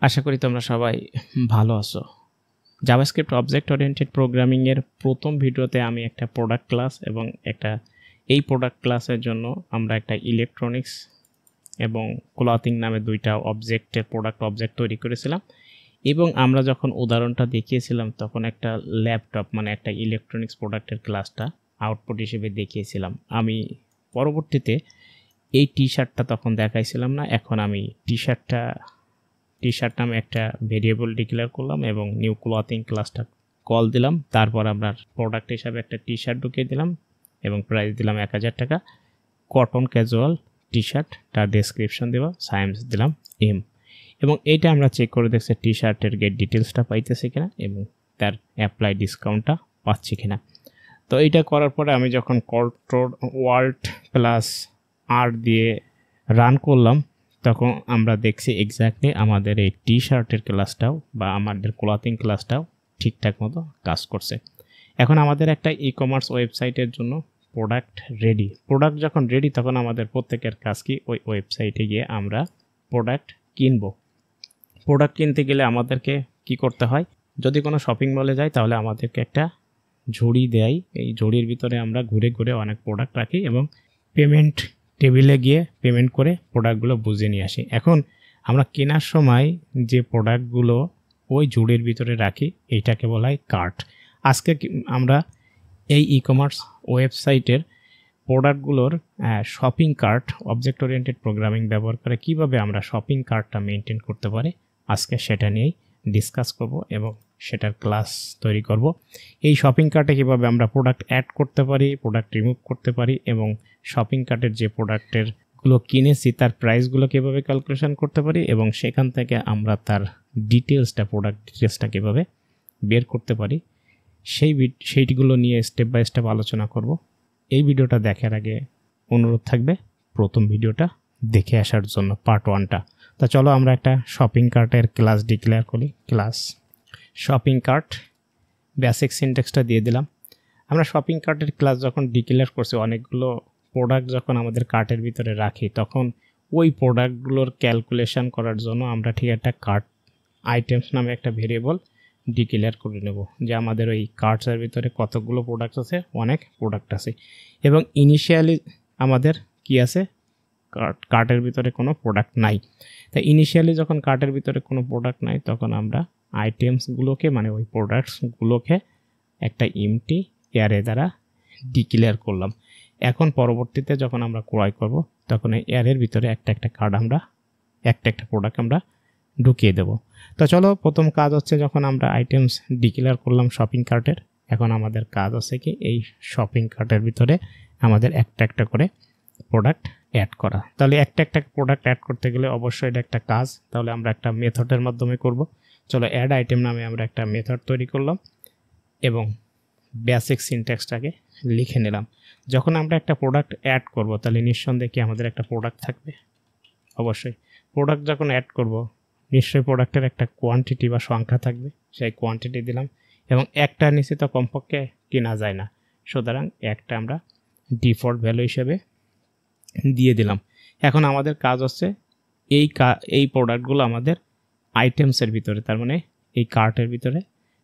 আশা করি তোমরা সবাই ভালো আছো। জাভাস্ক্রিপ্ট অবজেক্ট ওরিয়েন্টেড প্রোগ্রামিং এর প্রথম ভিডিওতে আমি একটা প্রোডাক্ট ক্লাস এবং এই প্রোডাক্ট ক্লাসের জন্য আমরা একটা ইলেকট্রনিক্স এবং ক্লথিং নামে দুইটা প্রোডাক্ট অবজেক্ট তৈরি করেছিলাম এবং আমরা যখন উদাহরণটা দেখিয়েছিলাম তখন একটা ল্যাপটপ মানে একটা ইলেকট্রনিক্স প্রোডাক্টের ক্লাসটা আউটপুট হিসেবে দেখিয়েছিলাম। আমি পরবর্তীতে এই টি শার্টটা তখন দেখাইছিলাম না, এখন আমি টি শার্ট নামে একটা ভেরিয়েবল ডিক্লেয়ার করলাম এবং নিউ ক্লথিং ক্লাসটা কল দিলাম। তারপর আমরা প্রোডাক্ট হিসাবে একটা টি শার্ট ঢুকিয়ে দিলাম এবং প্রাইস দিলাম 1000 টাকা। কটন ক্যাজুয়াল টি শার্ট, তার ডেসক্রিপশন দেব সাইজ দিলাম এম এবং এইটা আমরা চেক করে দেখছি টি শার্টের গেট ডিটেলসটা পাইতেছে কিনা এবং তার অ্যাপ্লাই ডিসকাউন্টটা পাচ্ছি কিনা। তো এইটা করার পরে আমি যখন কন্ট্রোল প্লাস আর দিয়ে রান করলাম তখন আমরা দেখছি এক্স্যাক্টলি আমাদের এই টি শার্টের ক্লাসটাও বা আমাদের ক্লথিং ক্লাসটাও ঠিকঠাক মতো কাজ করছে। এখন আমাদের একটা ই কমার্স ওয়েবসাইটের জন্য প্রোডাক্ট যখন রেডি তখন আমাদের প্রত্যেকের কাজ কি ওই ওয়েবসাইটে গিয়ে আমরা প্রোডাক্ট কিনবো। প্রোডাক্ট কিনতে গেলে আমাদেরকে কি করতে হয়, যদি কোনো শপিং মলে যাই তাহলে আমাদেরকে একটা ঝুড়ি দেয়। এই ঝুড়ির ভিতরে আমরা ঘুরে ঘুরে অনেক প্রোডাক্ট রাখি এবং পেমেন্ট টেবিলে গিয়ে পেমেন্ট করে প্রোডাক্টগুলো বুঝে নিয়ে আসি। এখন আমরা কেনার সময় যে প্রোডাক্টগুলো ওই ঝুড়ির ভিতরে রাখি এইটাকে বলা হয় কার্ট। আজকে আমরা এই ই কমার্স ওয়েবসাইটের প্রোডাক্টগুলোর shopping cart object oriented programming ব্যবহার করে কিভাবে আমরা শপিং কার্টটা মেনটেন করতে পারি আজকে সেটা নিয়েই ডিসকাস করব এবং সেটার ক্লাস তৈরি করব। এই শপিং কার্টে কীভাবে আমরা প্রোডাক্ট অ্যাড করতে পারি, প্রোডাক্ট রিমুভ করতে পারি এবং শপিং কার্টের যে প্রোডাক্টেরগুলো কিনেছি তার প্রাইসগুলো কীভাবে ক্যালকুলেশন করতে পারি এবং সেখান থেকে আমরা তার প্রোডাক্ট ডিটেলসটা কীভাবে বের করতে পারি সেইগুলো নিয়ে স্টেপ বাই স্টেপ আলোচনা করব। এই ভিডিওটা দেখার আগে অনুরোধ থাকবে প্রথম ভিডিওটা দেখে আসার জন্য, পার্ট 1টা। তো চলো আমরা একটা শপিং কার্টের ক্লাস ডিক্লেয়ার করি। ক্লাস শপিং কার্ট বেসিক সিনট্যাক্সটা দিয়ে দিলাম। আমরা শপিং কার্টের ক্লাস যখন ডিক্লেয়ার করছি অনেকগুলো প্রোডাক্ট যখন আমাদের কার্টের ভিতরে রাখি তখন ওই প্রোডাক্টগুলোর ক্যালকুলেশন করার জন্য আমরা ঠিক একটা কার্ট আইটেমস নামে একটা ভেরিয়েবল ডিক্লেয়ার করে নেব যে আমাদের ওই কার্টসের ভিতরে কতগুলো প্রোডাক্ট আছে, অনেক প্রোডাক্ট আছে এবং ইনিশিয়ালি আমাদের কি আছে, কার্টের ভিতরে কোনো প্রোডাক্ট নাই। তাই ইনিশিয়ালি যখন কার্টের ভিতরে কোনো প্রোডাক্ট নাই তখন আমরা আইটেমসগুলোকে মানে ওই প্রোডাক্টসগুলোকে একটা এমটি অ্যারে দ্বারা ডিক্লেয়ার করলাম। এখন পরবর্তীতে যখন আমরা ক্রয় করব তখন এই অ্যারের ভিতরে একটা প্রোডাক্ট আমরা ঢুকিয়ে দেব। তো চলো প্রথম কাজ হচ্ছে যখন আমরা আইটেমস ডিক্লেয়ার করলাম শপিং কার্টের, এখন আমাদের কাজ হচ্ছে কি এই শপিং কার্টের ভিতরে আমাদের একটা করে প্রোডাক্ট অ্যাড করা। তাহলে একটা প্রোডাক্ট অ্যাড করতে গেলে অবশ্যই এটা একটা কাজ, তাহলে আমরা একটা মেথডের মাধ্যমে করব। চলো অ্যাড আইটেম নামে আমরা একটা মেথড তৈরি করলাম এবং বেসিক সিনট্যাক্সটাকে লিখে নিলাম। যখন আমরা একটা প্রোডাক্ট অ্যাড করব তাহলে নিঃসন্দেহে কি আমাদের একটা প্রোডাক্ট থাকবে, অবশ্যই প্রোডাক্ট যখন অ্যাড করব নিশ্চয়ই প্রোডাক্টের একটা কোয়ান্টিটি বা সংখ্যা থাকবে, সেই কোয়ান্টিটি দিলাম এবং একটা নিচে তো কমপক্ষে কেনা যায় না, সুতরাং একটা আমরা ডিফল্ট ভ্যালু হিসেবে দিয়ে দিলাম। এখন আমাদের কাজ হচ্ছে এই প্রোডাক্টগুলো আমাদের আইটেমসের ভিতরে তার মানে এই কার্টের ভিতরে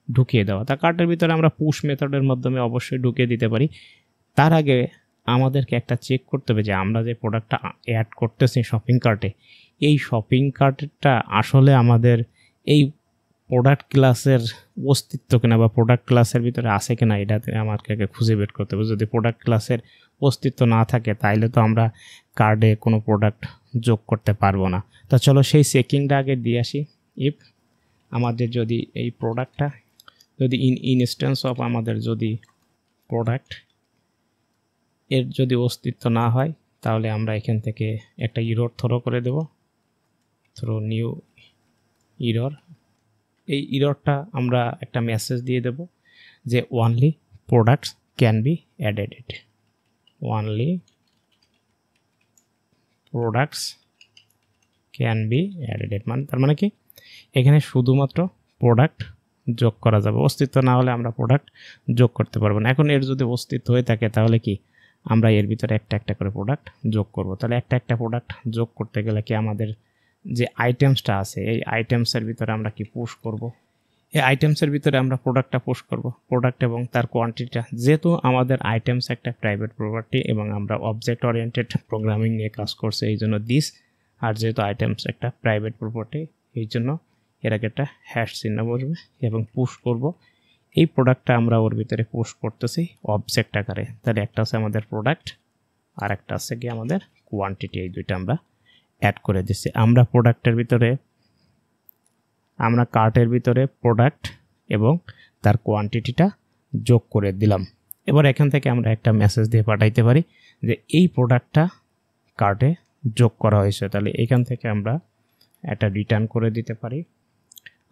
ঢুকিয়ে দেওয়া। তা কার্টের ভিতরে আমরা পুশ মেথডের মাধ্যমে অবশ্যই ঢুকিয়ে দিতে পারি। তার আগে আমাদেরকে একটা চেক করতে হবে যে আমরা যে প্রোডাক্টটা অ্যাড করতেছি শপিং কার্টে এই শপিং কার্টটা আসলে আমাদের এই প্রোডাক্ট ক্লাসের অস্তিত্ব কিনা বা প্রোডাক্ট ক্লাসের ভিতরে আছে কিনা এটাতে আমাকে খুঁজে বের করতে হবে। যদি প্রোডাক্ট ক্লাসের অস্তিত্ব না থাকে তাইলে তো আমরা কার্ডে কোনো প্রোডাক্ট যোগ করতে পারবো না। তো চলো সেই চেকিংটা আগে দিয়ে আসি। ইফ আমাদের যদি এই প্রোডাক্টটা যদি ইনস্ট্যান্স অফ আমাদের যদি প্রোডাক্ট এর যদি অস্তিত্ব না হয় তাহলে আমরা এখান থেকে একটা ইরর থ্রো করে দেব, থ্রো নিউ ইরর। এই ইররটা আমরা একটা মেসেজ দিয়ে দেব যে only products can be added, only products can be added মানে তার মানে কি এখানে শুধুমাত্র প্রোডাক্ট যোগ করা যাবে, অস্তিত্ব না হলে আমরা প্রোডাক্ট যোগ করতে পারবো না। এখন এর যদি অস্তিত্ব হয়ে থাকে তাহলে কি আমরা এর ভিতরে একটা করে প্রোডাক্ট যোগ করব। তাহলে একটা প্রোডাক্ট যোগ করতে গেলে কি আমাদের যে আইটেমসটা আছে এই আইটেমসের ভিতরে আমরা কি পুশ করব। এই আইটেমসের ভিতরে আমরা প্রোডাক্টটা পুশ করব, প্রোডাক্ট এবং তার কোয়ান্টিটিটা। যেহেতু আমাদের আইটেমস একটা প্রাইভেট প্রপার্টি এবং আমরা অবজেক্ট ওরিয়েন্টেড প্রোগ্রামিং নিয়ে কাজ করছি, এই জন্য দিস, আর যেহেতু আইটেমস একটা প্রাইভেট প্রপার্টি এই জন্য এর আগে একটা হ্যাশ চিহ্ন বসবে এবং পুশ করব। এই প্রোডাক্টটা আমরা ওর ভিতরে পুশ করতেছি অবজেক্ট আকারে। তাহলে একটা আছে আমাদের প্রোডাক্ট আর একটা আছে কি আমাদের কোয়ান্টিটি, এই দুইটা আমরা অ্যাড করে দিচ্ছি। আমরা প্রোডাক্টের ভিতরে আমরা কার্টের ভিতরে প্রোডাক্ট এবং তার কোয়ান্টিটিটা যোগ করে দিলাম। এবার এখান থেকে আমরা একটা মেসেজ দিয়ে পাঠাইতে পারি যে এই প্রোডাক্টটা কার্টে যোগ করা হয়েছে। তাহলে এখান থেকে আমরা একটা রিটার্ন করে দিতে পারি।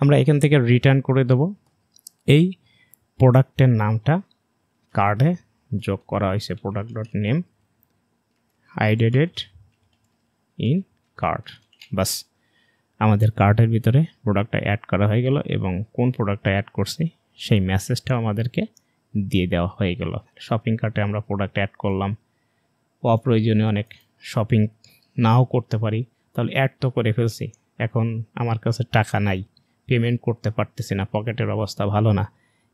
আমরা এখান থেকে রিটার্ন করে দেব এই প্রোডাক্টের নামটা কার্টে যোগ করা হয়েছে, product dot name added in cart. বাস আমাদের কার্টের ভিতরে প্রোডাক্টটা অ্যাড করা হয়ে গেল এবং কোন প্রোডাক্টটা অ্যাড করছি সেই মেসেজটাও আমাদেরকে দিয়ে দেওয়া হয়ে গেল। শপিং কার্টে আমরা প্রোডাক্ট অ্যাড করলাম, অপ্রয়োজনীয় অনেক শপিং নাও করতে পারি, তাহলে অ্যাড তো করে ফেলছি, এখন আমার কাছে টাকা নাই, পেমেন্ট করতে পারতেছি না, পকেটের অবস্থা ভালো না,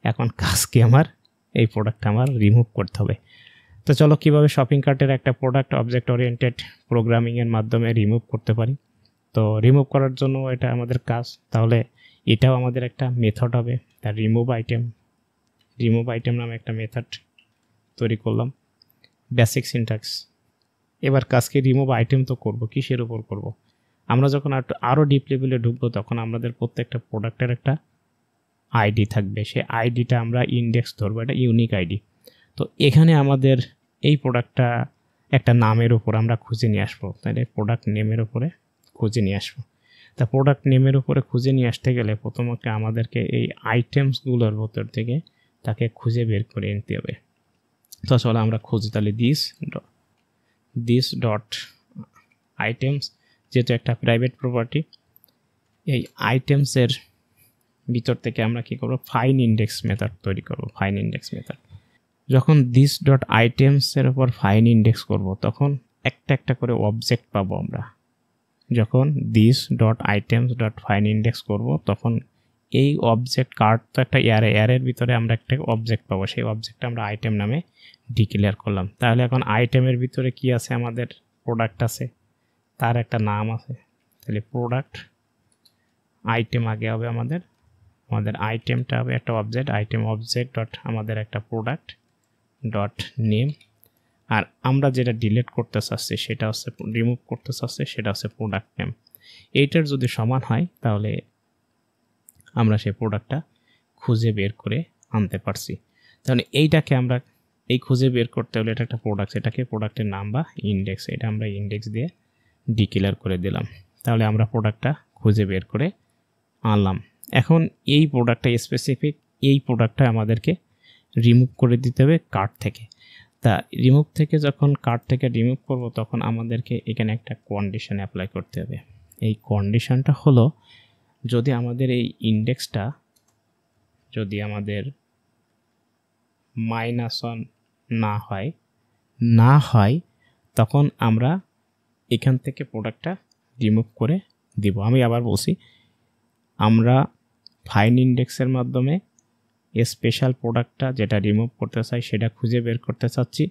এখন কাজ কি আমার এই প্রোডাক্টটা আমার রিমুভ করতে হবে। তো চলো কীভাবে শপিং কার্টের একটা প্রোডাক্ট অবজেক্ট ওরিয়েন্টেড প্রোগ্রামিংয়ের মাধ্যমে রিমুভ করতে পারি। তো রিমুভ করার জন্য এটা আমাদের কাজ, তাহলে এটাও আমাদের একটা মেথড হবে। তার রিমুভ আইটেম নামে একটা মেথড তৈরি করলাম, বেসিক সিনট্যাক্স। এবার কাজকে রিমুভ আইটেম তো করব, কিসের উপর করব? আমরা যখন আরও ডিপ লেভেলে ঢুকবো তখন আমাদের প্রত্যেকটা প্রোডাক্টের একটা আইডি থাকবে, সেই আইডিটা আমরা ইন্ডেক্স ধরবো, এটা ইউনিক আইডি। তো এখানে আমাদের এই প্রোডাক্টটা একটা নামের উপর আমরা খুঁজে নিয়ে আসবো, তাহলে প্রোডাক্ট নেমের উপরে খুঁজে নিয়ে আসবো। তা প্রোডাক্ট নেমের উপরে খুঁজে নিয়ে আসতে গেলে প্রথমত আমাদেরকে এই আইটেমসগুলোর ভেতর থেকে তাকে খুঁজে বের করে নিতে হবে। তো চলো আমরা খুঁজি, তাহলে দিস ডট আইটেমস, যেহেতু একটা প্রাইভেট প্রপার্টি, এই আইটেমসের ভিতর থেকে আমরা কী করবো, ফাইন ইন্ডেক্স মেথড তৈরি করব। ফাইন ইন্ডেক্স মেথড যখন দিস ডট আইটেমসের উপর ফাইন ইন্ডেক্স করব তখন একটা একটা করে অবজেক্ট পাবো আমরা। যখন this dot items dot fine index করব তখন এই অবজেক্ট কার্ড তো একটা এয়ারের ভিতরে আমরা একটা অবজেক্ট পাবো, সেই অবজেক্টটা আমরা আইটেম নামে ডিক্লেয়ার করলাম। তাহলে এখন আইটেমের ভিতরে কি আছে, আমাদের প্রোডাক্ট আছে, তার একটা নাম আছে, তাহলে প্রোডাক্ট আইটেম আগে হবে আমাদের আইটেমটা হবে একটা অবজেক্ট, আইটেম অবজেক্ট ডট আমাদের একটা প্রোডাক্ট ডট নেম, আর আমরা যেটা ডিলিট করতে চাচ্ছি সেটা হচ্ছে রিমুভ করতে চাচ্ছি সেটা হচ্ছে প্রোডাক্ট নেম। এইটার যদি সমান হয় তাহলে আমরা সেই প্রোডাক্টটা খুঁজে বের করে আনতে পারছি। তাহলে এইটাকে আমরা এই খুঁজে বের করতে হলে এটা একটা প্রোডাক্ট, এটাকে প্রোডাক্টের নাম বা ইন্ডেক্স, এটা আমরা ইন্ডেক্স দিয়ে ডিক্লেয়ার করে দিলাম। তাহলে আমরা প্রোডাক্টটা খুঁজে বের করে আনলাম। এখন এই প্রোডাক্টটা স্পেসিফিক, এই প্রোডাক্টটা আমাদেরকে রিমুভ করে দিতে হবে কার্ট থেকে। তা রিমুভ থেকে যখন কার্ট থেকে রিমুভ করব তখন আমাদেরকে এখানে একটা কন্ডিশন অ্যাপ্লাই করতে হবে। এই কন্ডিশনটা হলো, যদি আমাদের এই ইন্ডেক্সটা যদি আমাদের -1 না হয় তখন আমরা এখান থেকে প্রোডাক্টটা রিমুভ করে দিব। আমি আবার বলছি, আমরা ফাইন ইন্ডেক্সের মাধ্যমে স্পেশাল প্রোডাক্টটা যেটা রিমুভ করতে চাই সেটা খুঁজে বের করতে চাচ্ছি।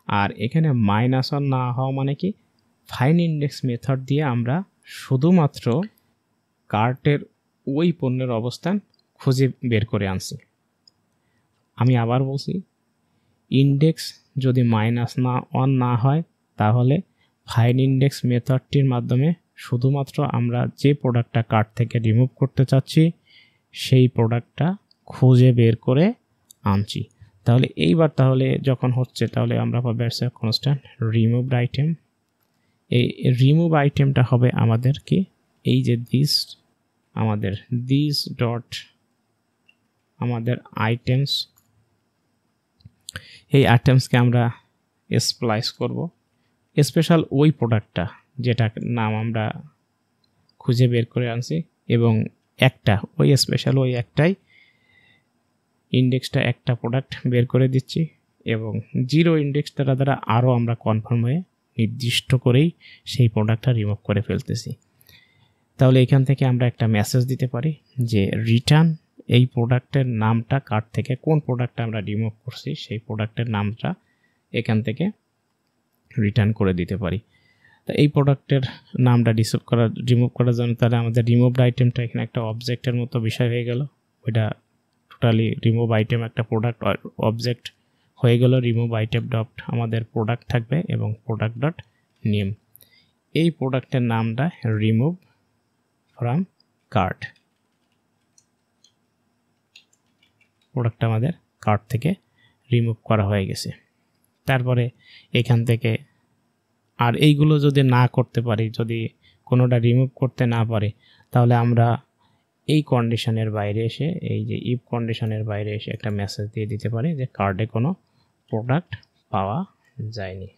আর এখানে -1 না হওয়া মানে কি, ফাইন ইন্ডেক্স মেথড দিয়ে আমরা শুধুমাত্র কার্টের ওই পণ্যের অবস্থান খুঁজে বের করে আনছি। আমি আবার বলছি, ইন্ডেক্স যদি -1 না হয় তাহলে ফাইন ইন্ডেক্স মেথডটির মাধ্যমে শুধুমাত্র আমরা যে প্রোডাক্টটা কার্ট থেকে রিমুভ করতে চাচ্ছি সেই প্রোডাক্টটা খুঁজে বের করে আনছি। তাহলে এইবার তাহলে যখন হচ্ছে তাহলে আমরা পাবো কনস্ট্যান্ট রিমুভ আইটেম। এই রিমুভ আইটেমটা হবে আমাদের কি, এই যে দিস ডট আমাদের আইটেমস, এই আইটেমসকে আমরা স্প্লাইস করব স্পেশাল ওই প্রোডাক্টটা যেটা নাম আমরা খুঁজে বের করে আনছি, এবং একটা ওই স্পেশাল ওই একটাই ইন্ডেক্সটা একটা প্রোডাক্ট বের করে দিচ্ছি, এবং 0 ইন্ডেক্স দ্বারা আরও আমরা কনফার্ম হয়ে নির্দিষ্ট করেই সেই প্রোডাক্টটা রিমুভ করে ফেলতেছি। তাহলে এখান থেকে আমরা একটা মেসেজ দিতে পারি যে রিটার্ন এই প্রোডাক্টের নামটা কার্ট থেকে, কোন প্রোডাক্টটা আমরা রিমুভ করছি সেই প্রোডাক্টের নামটা এখান থেকে রিটার্ন করে দিতে পারি। তো এই প্রোডাক্টের নামটা রিমুভ করার জন্য তাহলে আমাদের রিমুভড আইটেমটা এখানে একটা অবজেক্টের মতো বিষয় হয়ে গেল। ওইটা টোটালি রিমুভ আইটেম একটা প্রোডাক্ট অবজেক্ট হয়ে গেল। রিমুভ আইটেম ডট আমাদের প্রোডাক্ট থাকবে এবং প্রোডাক্ট ডট নেম, এই প্রোডাক্টের নামটা রিমুভ ফ্রম কার্ট, প্রোডাক্টটা আমাদের কার্ট থেকে রিমুভ করা হয়ে গেছে। তারপরে এখান থেকে আর এইগুলো যদি না করতে পারি, যদি কোনোটা রিমুভ করতে না পারি, তাহলে আমরা এই কন্ডিশনের বাইরে এসে, এই যে ইফ কন্ডিশনের বাইরে এসে একটা মেসেজ দিয়ে দিতে পারি যে কার্ডে কোনো প্রোডাক্ট পাওয়া যায়নি।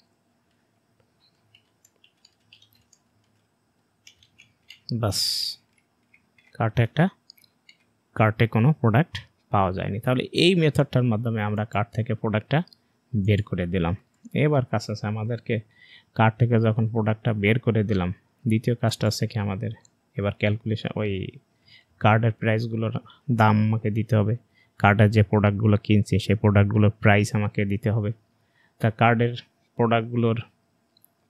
বাস, কার্টে কোনো প্রোডাক্ট পাওয়া যায়নি। তাহলে এই মেথডটার মাধ্যমে আমরা কার্ট থেকে প্রোডাক্টটা বের করে দিলাম। এবার কাজ আছে আমাদেরকে, কার্ট থেকে যখন প্রোডাক্টটা বের করে দিলাম, দ্বিতীয় কাজটা আছে কি আমাদের এবার ক্যালকুলেশন, ওই কার্ডের প্রাইসগুলোর দাম আমাকে দিতে হবে। কার্ডের যে প্রোডাক্টগুলো কিনছি সেই প্রোডাক্টগুলোর প্রাইস আমাকে দিতে হবে। তা কার্ডের প্রোডাক্টগুলোর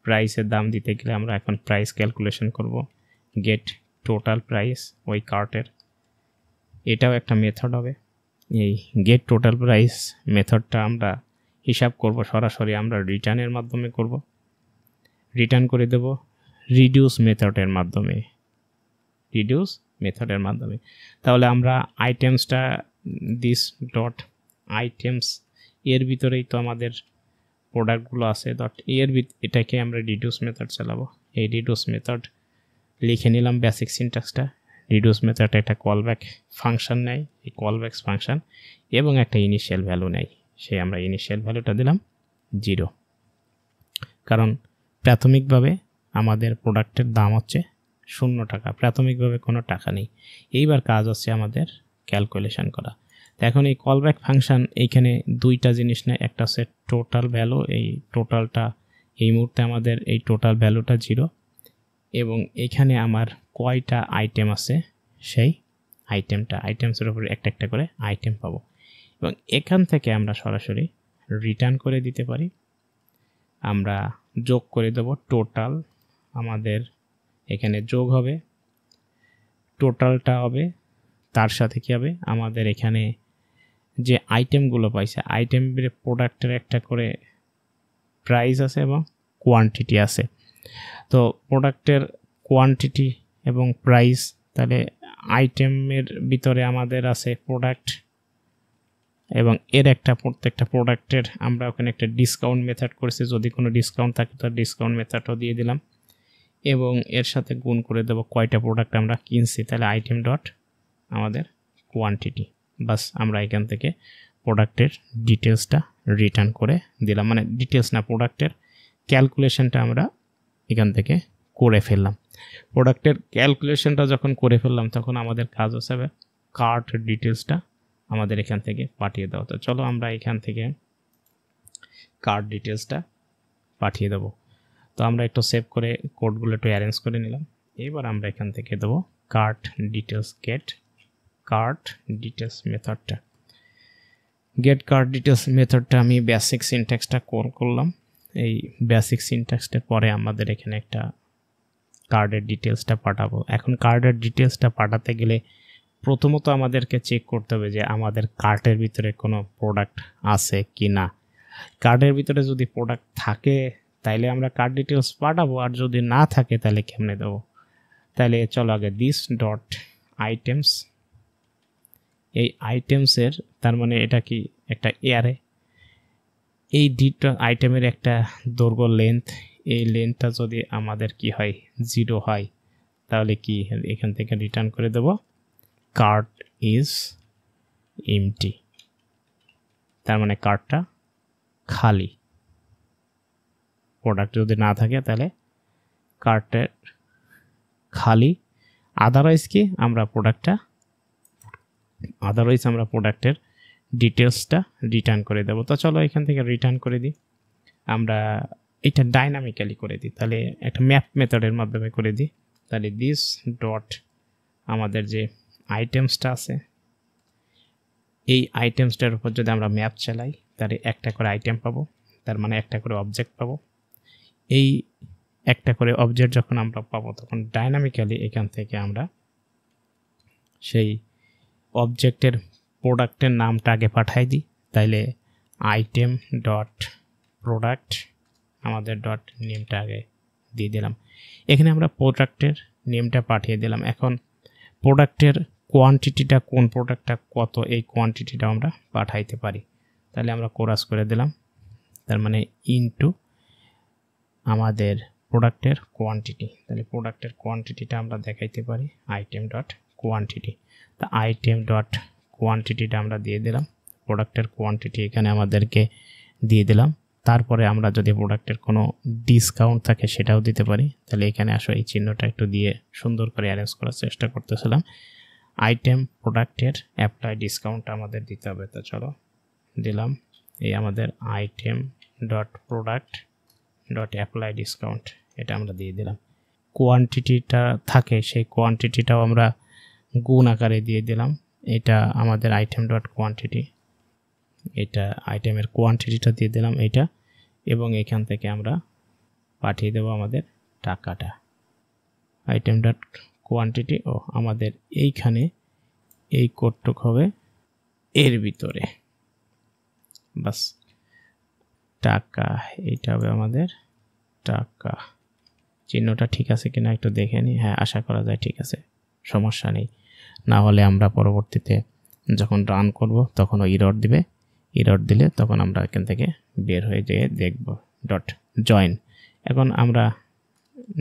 প্রাইসের দাম দিতে গেলে আমরা এখন প্রাইস ক্যালকুলেশন করব। গেট টোটাল প্রাইস ওই কার্টের, এটাও একটা মেথড হবে। এই গেট টোটাল প্রাইস মেথডটা আমরা হিসাব করব সরাসরি আমরা রিটার্নের মাধ্যমে করব। রিটার্ন করে দেব রিডিউস মেথডের মাধ্যমে। তাহলে আমরা আইটেমসটা দিস ডট আইটেমস এর ভিতরেই তো আমাদের প্রোডাক্টগুলো আছে, এটাকে আমরা রিডিউস মেথড চালাবো। এই রিডিউস মেথড লিখে নিলাম বেসিক সিনট্যাক্সটা। রিডিউস মেথড একটা কলব্যাক ফাংশন নেয়, এই কলব্যাক ফাংশন এবং একটা ইনিশিয়াল ভ্যালু নেয়। সেই আমরা ইনিশিয়াল ভ্যালুটা দিলাম 0, কারণ প্রাথমিকভাবে আমাদের প্রোডাক্টের দাম হচ্ছে 0 টাকা, প্রাথমিকভাবে কোনো টাকা নেই। এইবার কাজ হচ্ছে আমাদের ক্যালকুলেশন করা। তো এখন এই কলব্যাক ফাংশন এইখানে দুইটা জিনিস নেয়, একটা হচ্ছে টোটাল ভ্যালু, এই টোটালটা এই মুহূর্তে আমাদের এই টোটাল ভ্যালুটা 0, এবং এখানে আমার কয়টা আইটেম আছে সেই আইটেমসের উপরে একটা একটা করে আইটেম পাবো, এবং এখান থেকে আমরা সরাসরি রিটার্ন করে দিতে পারি। আমরা যোগ করে দেব টোটাল, আমাদের এখানে যোগ হবে, টোটালটা হবে, তার সাথে কী হবে আমাদের এখানে যে আইটেমগুলো পাইছে, আইটেমের প্রোডাক্টের একটা করে প্রাইস আছে এবং কোয়ান্টিটি আছে। তো প্রোডাক্টের কোয়ান্টিটি এবং প্রাইস, তাহলে আইটেমের ভিতরে আমাদের আছে প্রোডাক্ট, এবং এর একটা প্রত্যেকটা প্রোডাক্টের আমরা ওখানে একটা ডিসকাউন্ট মেথড করেছি, যদি কোনো ডিসকাউন্ট থাকে তার ডিসকাউন্ট মেথডও দিয়ে দিলাম, এবং এর সাথে গুণ করে দেবো কয়টা প্রোডাক্ট আমরা কিনছি, তাহলে আইটেম ডট আমাদের কোয়ান্টিটি। বাস, আমরা এখান থেকে প্রোডাক্টের ডিটেলসটা রিটার্ন করে দিলাম, মানে ডিটেলস না, প্রোডাক্টের ক্যালকুলেশনটা আমরা এখান থেকে করে ফেললাম। প্রোডাক্টের ক্যালকুলেশনটা যখন করে ফেললাম তখন আমাদের কাজ হিসাবে কার্ট ডিটেলসটা আমাদের এখান থেকে পাঠিয়ে দেওয়া। তো চলো আমরা এখান থেকে কার্ট ডিটেলসটা পাঠিয়ে দেবো। তো আমরা একটু সেভ করে কোডগুলো একটু অ্যারেঞ্জ করে নিলাম। এবার আমরা এখান থেকে দেবো cart details, get cart details মেথডটা। গেট কার্ট ডিটেলস মেথডটা আমি বেসিক সিনট্যাক্সটা কল করলাম। এই বেসিক সিনট্যাক্সটার পরে আমাদের এখানে একটা কার্ডের ডিটেলসটা পাঠাবো। এখন কার্ডের ডিটেলসটা পাঠাতে গেলে প্রথমত আমাদেরকে চেক করতে হবে যে আমাদের কার্টের ভিতরে কোনো প্রোডাক্ট আছে কি না। কার্ডের ভিতরে যদি প্রোডাক্ট থাকে তাইলে আমরা কার্ড ডিটেলস পাঠাবো, আর যদি না থাকে তাহলে কেমনে দেবো। তাহলে চলো আগে দিস ডট আইটেমস, এই আইটেমসের তার মানে এটা কি একটা এয়ারে, এই ডিটা আইটেমের একটা দৈর্ঘ্য লেন্থ, এই লেন্থটা যদি আমাদের কি হয় 0 হয় তাহলে কি এখান থেকে রিটার্ন করে দেব কার্ট ইজ এমটি, তার মানে কার্টটা খালি। প্রোডাক্ট যদি না থাকে তাহলে কার্টের খালি, আদারওয়াইজ আমরা প্রোডাক্টের ডিটেলসটা রিটার্ন করে দেবো। তো চলো এখান থেকে রিটার্ন করে দিই। আমরা এটা ডাইনামিক্যালি করে দিই, তাহলে একটা ম্যাপ মেথডের মাধ্যমে করে দিই। তাহলে দিস ডট আমাদের যে আইটেমসটা আছে এই আইটেমসটার উপর যদি আমরা ম্যাপ চালাই তাহলে একটা করে আইটেম পাবো, তার মানে একটা করে অবজেক্ট পাবো। এই একটা করে অবজেক্ট যখন আমরা পাবো তখন ডাইনামিক্যালি এখান থেকে আমরা সেই অবজেক্টের প্রোডাক্টের নামটা আগে পাঠাই দিই। তাইলে আইটেম ডট প্রোডাক্ট আমাদের ডট নেমটা আগে দিয়ে দিলাম। এখানে আমরা প্রোডাক্টের নেমটা পাঠিয়ে দিলাম। এখন প্রোডাক্টের কোয়ান্টিটিটা কোন প্রোডাক্টটা কত এই কোয়ান্টিটিটা আমরা পাঠাইতে পারি। তাহলে আমরা কোরাস করে দিলাম, তার মানে ইনটু আমাদের প্রোডাক্টের কোয়ান্টিটি। তাহলে প্রোডাক্টের কোয়ান্টিটিটা আমরা দেখাইতে পারি আইটেম ডট কোয়ান্টিটি। তা আইটেম ডট কোয়ান্টিটিটা আমরা দিয়ে দিলাম, প্রোডাক্টের কোয়ান্টিটি এখানে আমাদেরকে দিয়ে দিলাম। তারপরে আমরা যদি প্রোডাক্টের কোনো ডিসকাউন্ট থাকে সেটাও দিতে পারি। তাহলে এখানে আসো এই চিহ্নটা একটু দিয়ে সুন্দর করে অ্যারেঞ্জ করার চেষ্টা করতেছিলাম। আইটেম প্রোডাক্টের অ্যাপ্লাই ডিসকাউন্ট আমাদের দিতে হবে। তো চলো দিলাম, এই আমাদের item dot product dot apply discount এটা আমরা দিয়ে দিলাম। কোয়ান্টিটিটা থাকে সেই কোয়ান্টিটিটাও আমরা গুণ আকারে দিয়ে দিলাম। এটা আমাদের আইটেম ডট কোয়ান্টিটি, এটা আইটেমের কোয়ান্টিটিটা দিয়ে দিলাম এটা, এবং এখান থেকে আমরা পাঠিয়ে দেবো আমাদের টাকাটা। আইটেম ডট কোয়ান্টিটি ও আমাদের এইখানে এই কোডটুক হবে এর ভিতরে, বাস টাকা, এইটা হবে আমাদের টাকা। চিহ্নটা ঠিক আছে কিনা একটু দেখে নিই। হ্যাঁ, আশা করা যায় ঠিক আছে, সমস্যা নেই। না হলে আমরা পরবর্তীতে যখন রান করব তখন ও ইরর দিবে, ইরর দিলে তখন আমরা এখান থেকে বের হয়ে যেয়ে দেখব ডট জয়েন। এখন আমরা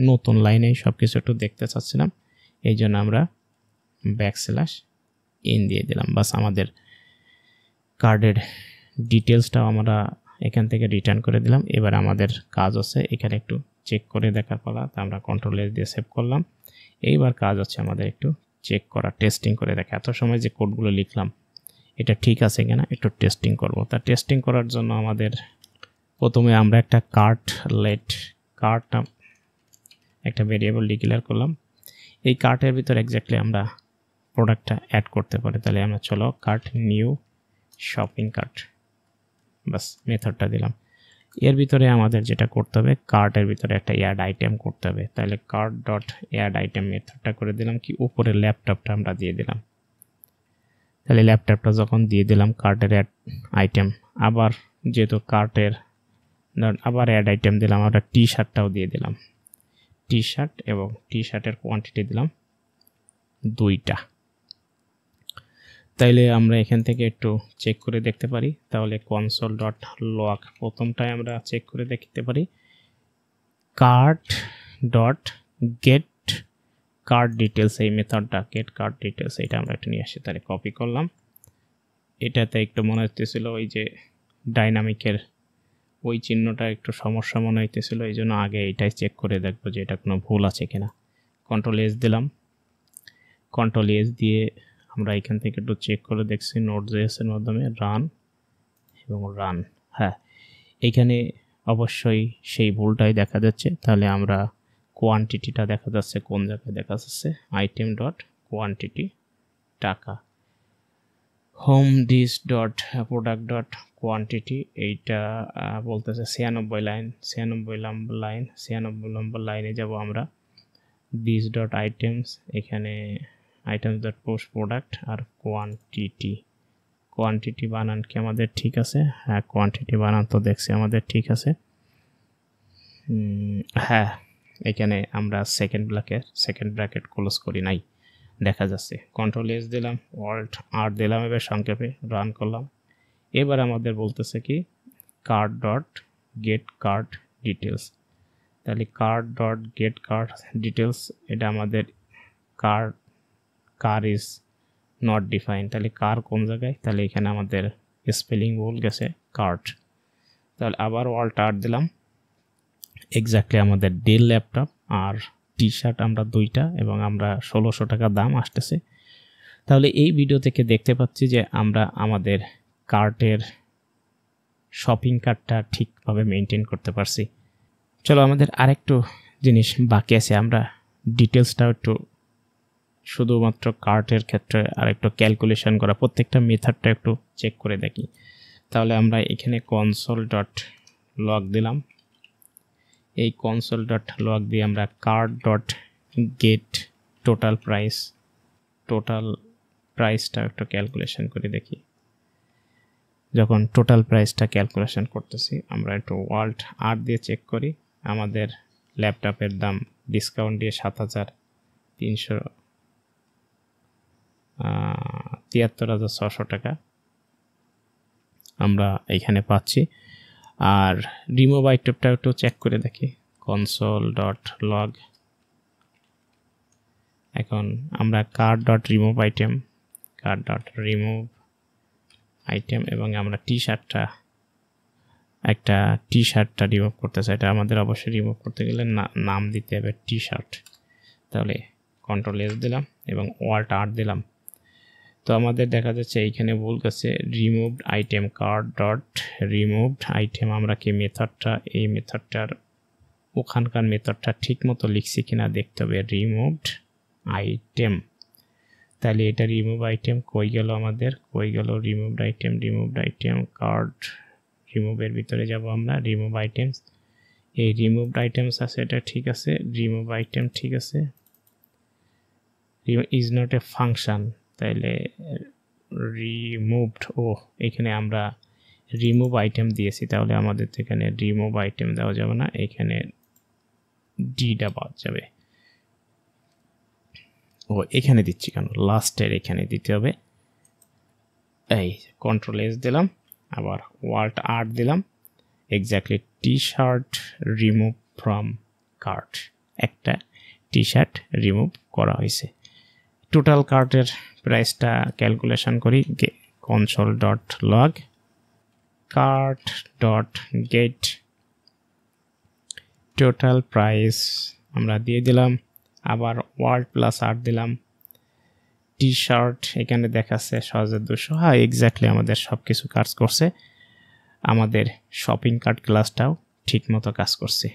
নতুন লাইনে সব কিছু একটু দেখতে চাচ্ছিলাম, এই জন্য আমরা ব্যাকস্ল্যাশ ইন দিয়ে দিলাম। বাস আমাদের কার্ডের ডিটেলসটাও আমরা এখান থেকে রিটার্ন করে দিলাম। এবার আমাদের কাজ হচ্ছে এখানে একটু চেক করে দেখার পালা। তা আমরা কন্ট্রোল এস দিয়ে সেভ করলাম। এইবার কাজ হচ্ছে আমাদের একটু চেক করা, টেস্টিং করে দেখা। এত সময় যে কোডগুলো লিখলাম এটা ঠিক আছে কিনা একটু টেস্টিং করব। তা টেস্টিং করার জন্য আমাদের প্রথমে আমরা একটা কার্টটা একটা ভেরিয়েবল ডিক্লেয়ার করলাম। এই কার্টের ভিতর এক্স্যাক্টলি আমরা প্রোডাক্টটা অ্যাড করতে পারি। তাহলে আমরা চলো কার্ট নিউ শপিং কার্ট, বাস মেথডটা দিলাম। এর ভিতরে আমাদের যেটা করতে হবে কার্টের ভিতরে একটা অ্যাড আইটেম করতে হবে। তাহলে কার্ট ডট অ্যাড আইটেম মেথডটা করে দিলাম কি উপরে ল্যাপটপটা আমরা দিয়ে দিলাম। তাহলে ল্যাপটপটা যখন দিয়ে দিলাম কার্টের অ্যাড আইটেম, আবার যেহেতু কার্টের আবার অ্যাড আইটেম দিলাম, আমরা টি শার্টটাও দিয়ে দিলাম, টি শার্ট, এবং টি শার্টের কোয়ান্টিটি দিলাম 2টা। তাইলে আমরা এখান থেকে একটু চেক করে দেখতে পারি। তাহলে কনসোল ডট লগ প্রথমটায় আমরা চেক করে দেখতে পারি cart dot get card details, এই মেথডটা গেট কার্ড ডিটেলস এটা আমরা একটু নিয়ে আসি। তাহলে কপি করলাম। এটাতে একটু মনে হইতেছিল ওই যে ডাইনামিকের ওই চিহ্নটা একটু সমস্যা মনে হইতেছিল, এই জন্য আগে এটাই চেক করে দেখবো যে এটা কোনো ভুল আছে কিনা। কন্ট্রোল এস দিলাম, কন্ট্রোল এস দিয়ে আমরা এখান থেকে একটু চেক করে দেখছি নোড.js এর মাধ্যমে রান এবং রান। হ্যাঁ, এখানে অবশ্যই সেই ভুলটাই দেখা যাচ্ছে। তাহলে আমরা কোয়ান্টিটিটা দেখা যাচ্ছে কোন জায়গায় দেখা যাচ্ছে, আইটেম ডট কোয়ান্টিটি টাকা, home this dot product dot quantity এইটা বলতেছে 96 লাইন, 96 নম্বর লাইনে যাব আমরা। দিস ডট আইটেমস, এখানে আইটেমস ডট পোস্ট প্রোডাক্ট আর কোয়ান্টিটি বানান কি আমাদের ঠিক আছে? হ্যাঁ, কোয়ান্টিটি বানান তো দেখছি আমাদের ঠিক আছে। হ্যাঁ, এখানে আমরা সেকেন্ড ব্র্যাকেট ক্লোজ করি নাই, দেখা যাচ্ছে। কন্ট্রোল এস দিলাম, অল্ট আর দিলাম, এবার সংক্ষেপে রান করলাম। এবার আমাদের বলতেছে কি card dot get card details. তাহলে card dot get card details এটা আমাদের কার ইজ নট ডিফাইন। তাহলে কার কোন জায়গায়, তাহলে এখানে আমাদের স্পেলিং ভুল গেছে কার্ড। তাহলে আবার অল্ট আর দিলাম, এক্স্যাক্টলি আমাদের ডেল ল্যাপটপ আর টি শার্ট আমরা 2টা, এবং আমরা 1600 টাকা দাম আসতেছে। তাহলে এই ভিডিও থেকে দেখতে পাচ্ছি যে আমরা আমাদের কার্টের শপিং কার্টটা ঠিকভাবে মেনটেন করতে পারছি। চলো আমাদের আরেকটু জিনিস বাকি আছে, আমরা ডিটেলসটাও একটু শুধুমাত্র কার্টের ক্ষেত্রে আর একটু ক্যালকুলেশন করা, প্রত্যেকটা মেথডটা একটু চেক করে দেখি। তাহলে আমরা এখানে console.log দিলাম। এই console.log দিয়ে আমরা cart.get টোটাল প্রাইসটা একটু ক্যালকুলেশন করে দেখি। যখন টোটাল প্রাইসটা ক্যালকুলেশন করতেছি, আমরা একটু ওয়াল্ট আর দিয়ে চেক করি। আমাদের ল্যাপটপের দাম ডিসকাউন্ট দিয়ে 7,373,600 টাকা আমরা এখানে পাচ্ছি। আর রিমুভ আইটেমটা একটু চেক করে দেখি, console.log। এখন আমরা cart.remove item এবং আমরা একটা টি শার্টটা রিমুভ করতে চাই। এটা আমাদের অবশ্যই রিমুভ করতে গেলে নাম দিতে হবে টি শার্ট। তাহলে কন্ট্রোল এস দিলাম এবং ওয়াল্ট আর দিলাম। তো আমাদের দেখা যাচ্ছে এইখানে ভুল গেছে, রিমুভড আইটেম cart.removed item। আমরা কি এই মেথডটার ওখানকার মেথডটা ঠিক মতো লিখছি কিনা দেখতে হবে। রিমুভড আইটেম, তাহলে এটা রিমুভ আইটেম কই গেল রিমুভড আইটেম কার্ট রিমুভের ভিতরে যাব আমরা, রিমুভ আইটেমস। এই রিমুভড আইটেমস আছে, এটা ঠিক আছে, রিমুভ আইটেম ঠিক আছে, ইজ নট এ ফাংশন। তাইলে রিমুভড, এখানে আমরা রিমুভ আইটেম দিয়েছি, তাহলে আমাদের তো এখানে রিমুভ আইটেম দেওয়া যাবে না, এখানে ডিটা বাদ যাবে। এখানে দিচ্ছি কেন, লাস্টের এখানে দিতে হবে। এই কন্ট্রোল এস দিলাম, আবার ওয়াল্ট আর দিলাম, exactly T shirt remove from cart, একটা টি শার্ট রিমুভ করা হয়েছে। টোটাল কার্টের প্রাইসটা ক্যালকুলেশন করি, console.log cart.get টোটাল প্রাইস আমরা দিয়ে দিলাম, আবার ওয়ার্ড প্লাস আর দিলাম। টি শার্ট এখানে দেখাচ্ছে 6,200, হ্যাঁ এক্স্যাক্টলি আমাদের সব কিছু কাজ করছে, আমাদের শপিং কার্ট ক্লাসটাও ঠিক মতো কাজ করছে।